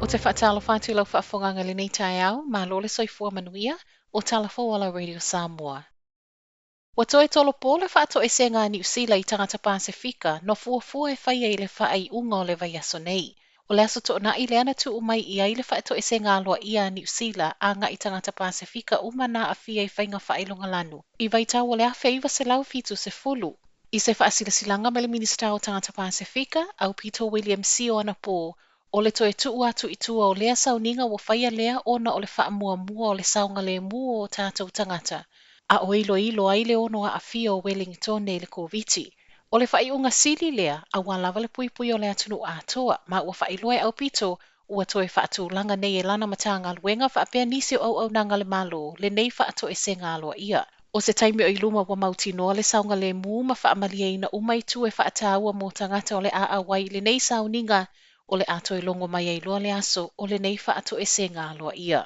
O te whaatalo whātu lau whaafonganga le nei tai au, mā lole soifua manuia, o Talafo ala Radio Samoa. Wa toe tolo po le whaato e senga ni usila I tangata Pasifika, no fuafua e whaia I le whaai unga o le vaiaso nei. O le aso to na I le ana tu umai I ai le whaato e senga aloa ia ni usila a nga I tangata Pasifika uma na a fia I whainga whailonga lanu. I vaitau o le awhi iwa se lau fitu se fulu. I se whaasila silanga me le minista o tangata Pasifika, au Peter William C. o ana po, o le toe tuu atu I tua o lea sauninga wa whaia lea ona o le wha mua o le saunga le mua o tātou tangata. A o ilo ai le ono a awhia o Wellington nei le koviti. O le whaiunga sili lea, a wā lava le pui o le atunu atoa, ma ua whailoe au pito, ua toe whaatu langa nei e lana matanga luenga whaapea nisi o au nanga le malo, le nei whaato e senga aloa ia. O se taimi o iluma wa mauti noa le saunga le mua ma whaamalia ina umai tu e whaataua mo tangata o le a wai le nei sauninga, o le ato e longo mai ai loa le aso, o le nei whaato e senga aloa ia.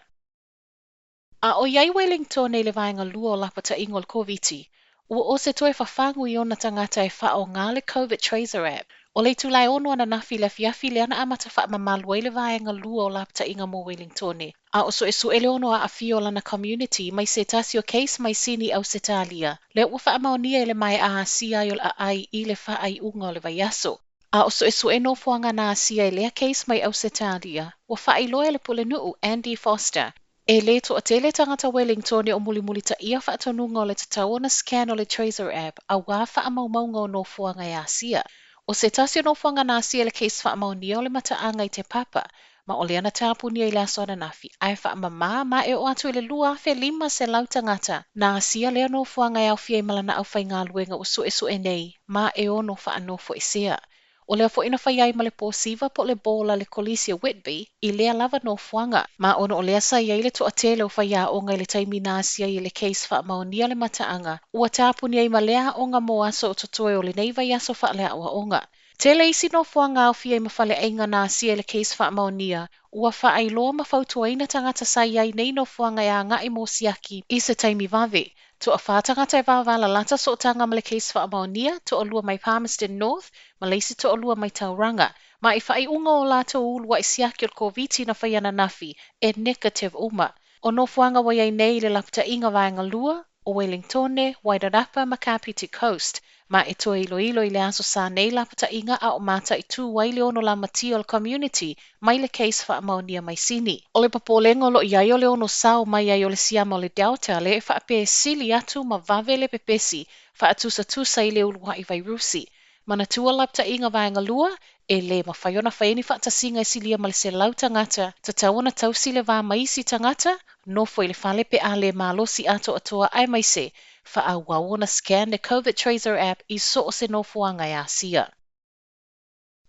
A o iai Wellington nei le vaenga lua o lapata ingol koviti, ua o se toe whawhangu I ona tangata e wha o ngā le COVID Tracer app. O le tulai ono ana nafi le fiafi le ana amata wha mamalu ai le vaenga lua o lapata inga mo Wellington. A o so e su ele ono a awhio lana community mai se tasi o case mai sini au se talia. Le ua wha amaonia ele mai a asia I a ai I le wha ai unga o le vaiaso. A o so e su e no fuanga na asia e lea case mai au se talia. Ua wha iloa le pule nuu Andy Foster. E le to a tele tangata Wellington o muli ta ia whaatonunga o le tatau na scan o le Tracer app a wā whaamaumaunga o no fuanga e asia. O se tasi o no fuanga na asia le case whaamaunia o le mataanga I te papa, ma o le ana tāpuni I le aso ana nafi. Ai whaamama ma e o atu I le lua awhi lima se lau tangata. Na asia le no fuanga e au fia I malana au whai ngā luenga o su e nei, ma e o no whaanofo I sea. O lea fo ina whai ai ma le pōsiva po le bola le Colisia Whitby I lea lava no fuanga. Ma ono o lea sa iai le to a tele o whai a onga I le taimi nāsia I le case wha maonia le mataanga. Ua tāpuni ai ma lea onga mo aso o totoe o le nei vai aso wha lea ua onga. Tele isi no fuanga au fia I mawhale ainga nāsia le case wha maonia. Ua wha ai loa mawhautua ina tangata sa iai nei no fuanga a ngai mo siaki I se taimi vave. To a whātangata e wāwala lata so tanga ma le case wha maonia to a lua mai Palmerston North, ma leisi to o lua mai Tauranga, ma I whai unga o lātou ulua I siaki o koviti na whaiana nafi, e negative uma. O no fuanga wai ai nei le lapta inga vaenga lua, o Wellington, Wairarapa, ma Kapiti Coast, ma e toa ilo I le aso sa nei lapta inga a o mata I tū wai le ono la mati o le community, mai le case wha maonia mai sini. O le papolengo lo iai o le ono sao mai ai o le siama o le Delta, le e whaape sili atu ma vave le pepesi, wha atusa tusa I le ulua I vairusi. Mana tua lapta inga vaenga lua, e le ma whaiona whaini whaatasinga I silia ma le se lau tangata, ta tawana tausi le vā maisi tangata, no foi le whale pe a le malosi ato atoa ai mai se, wha a wawona scan the COVID Tracer app I so o se no fuanga I asia.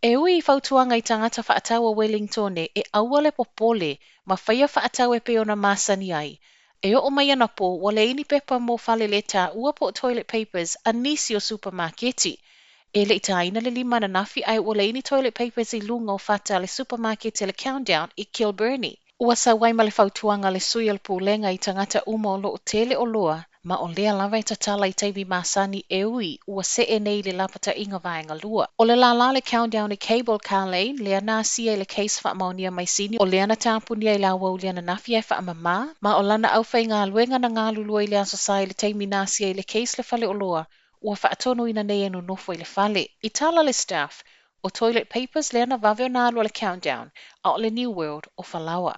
E ui I whautuanga I tangata whaataua Wellington e aua le popole, ma whaia whaatau e peona masani ai. E o mai ana po, wale ini pepa mo whale le tā ua po toilet papers a nisi o supermarketi. E le itaina le lima na nafi ai wale ini toilet papers I lunga o whata le supermarket le Countdown I Kilburnie. Ua sa wai ma le whautuanga le sui al pūlenga I tangata uma o lo o tele o loa, ma o lea lava I tatala I taibi masani e ui ua se e nei le lapata inga vaenga lua. O le la le Countdown I Cable Car Lane, lea nasi e le case wha maonia mai sini, o lea na tāpuni ai la wau lea na nafi ai wha mama, ma o lana au whai ngā luenga na ngā lulua I le aso sai le taimi nasi e le case le whale o loa, ua wha atonu ina nei enu nofo I le whale. I tala le staff, o toilet papers lea na vave o nā lua le Countdown, a o le New World o Whalawa.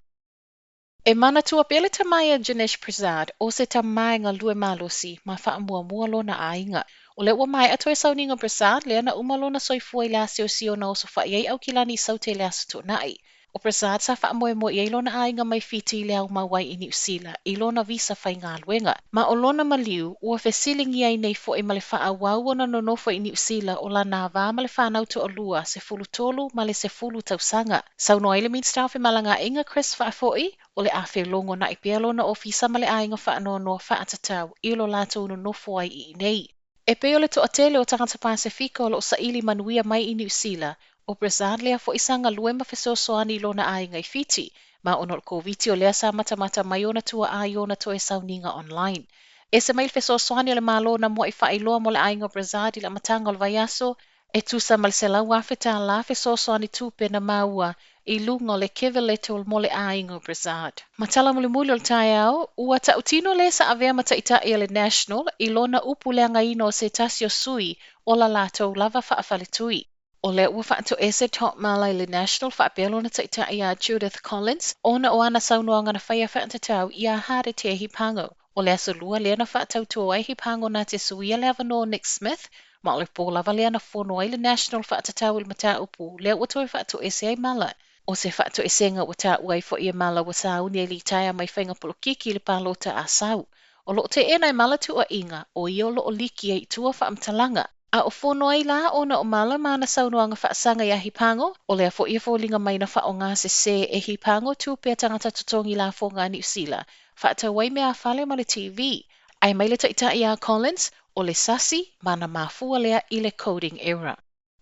E mana tua pele tamaya Janesh Prasad o se tamainga lue malosi ma wha mua lona ainga. O le ua mai atoe sauninga Prasad lea na umalona soifua I le asio sio na oso wha iei au kilani saute le aso nai. O Prasad sa wha mo iei lona ainga mai fiti I le au mawai I New Zealand I lona visa whai ngā luenga. Ma o lona maliu ua whesilingi ai nei fo I male wha awau na nonofo I New Zealand o la nā vā male whanau to o lua se fulu tolu ma le se fulu tausanga. Sau no ele min staff I malanga inga Chris wha foi o le awhi longo na I pia lona ofisa ma le ainga wha no wha atatau I lo lato no nofo ai I nei. E pe o le to a tele o tangata Pasifika o lo sa ili manuia mai I New Zealand, o Prasad lea fo isanga luema fesosoani lona ainga I fiti, ma ono koviti o lea sa mata mai ona tua ai ona to e sauninga online. E se mail fesosoani o le malo na mo I wha iloa mo le ainga Prasad I la matanga o le vaiaso, E tusa ma le se lau afe tā la fe sosoani tupe na maua I lunga o le kewe le tol mole aingo Brazad. Ma tala mule mule o le tai au, ua ta utino le sa avea ma ta ita I le National I lona upu le angaino o se tasi o sui o la latou lava whaafale tui. O le ua whaato ese top mala I le National whaapelo na ta ita ia Judith Collins, ona o ana saunoanga na whaia whaantatau ia hare te hipango. O le aso lua lea na whaatau tua ai hipango na te suia le avano Nick Smith, ma o le pō lava lea na whono ai le National whaatatau il mata upu, lea ua toi whaato ese ai mala. O se whaato e senga o tā uai fo ia mala wa sa uni e li taia mai whainga polo kiki le pālota a sau. O lo te enai mala tu a inga, o i o lo o liki e tua whaamtalanga. A o whono ai la ona o mala mana saunoanga whaasanga ia hipango, o lea fo ia fōlinga mai na wha o ngā se e hipango tu pia tangata tutongi la fo ngā New Zealand. Whaata wai mea whale ma le TV. Ai mai le taita ia Collins, o le sasi, mana mafua lea I le coding era.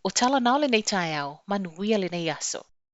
O tala nao le nei tai au, manuia le nei aso.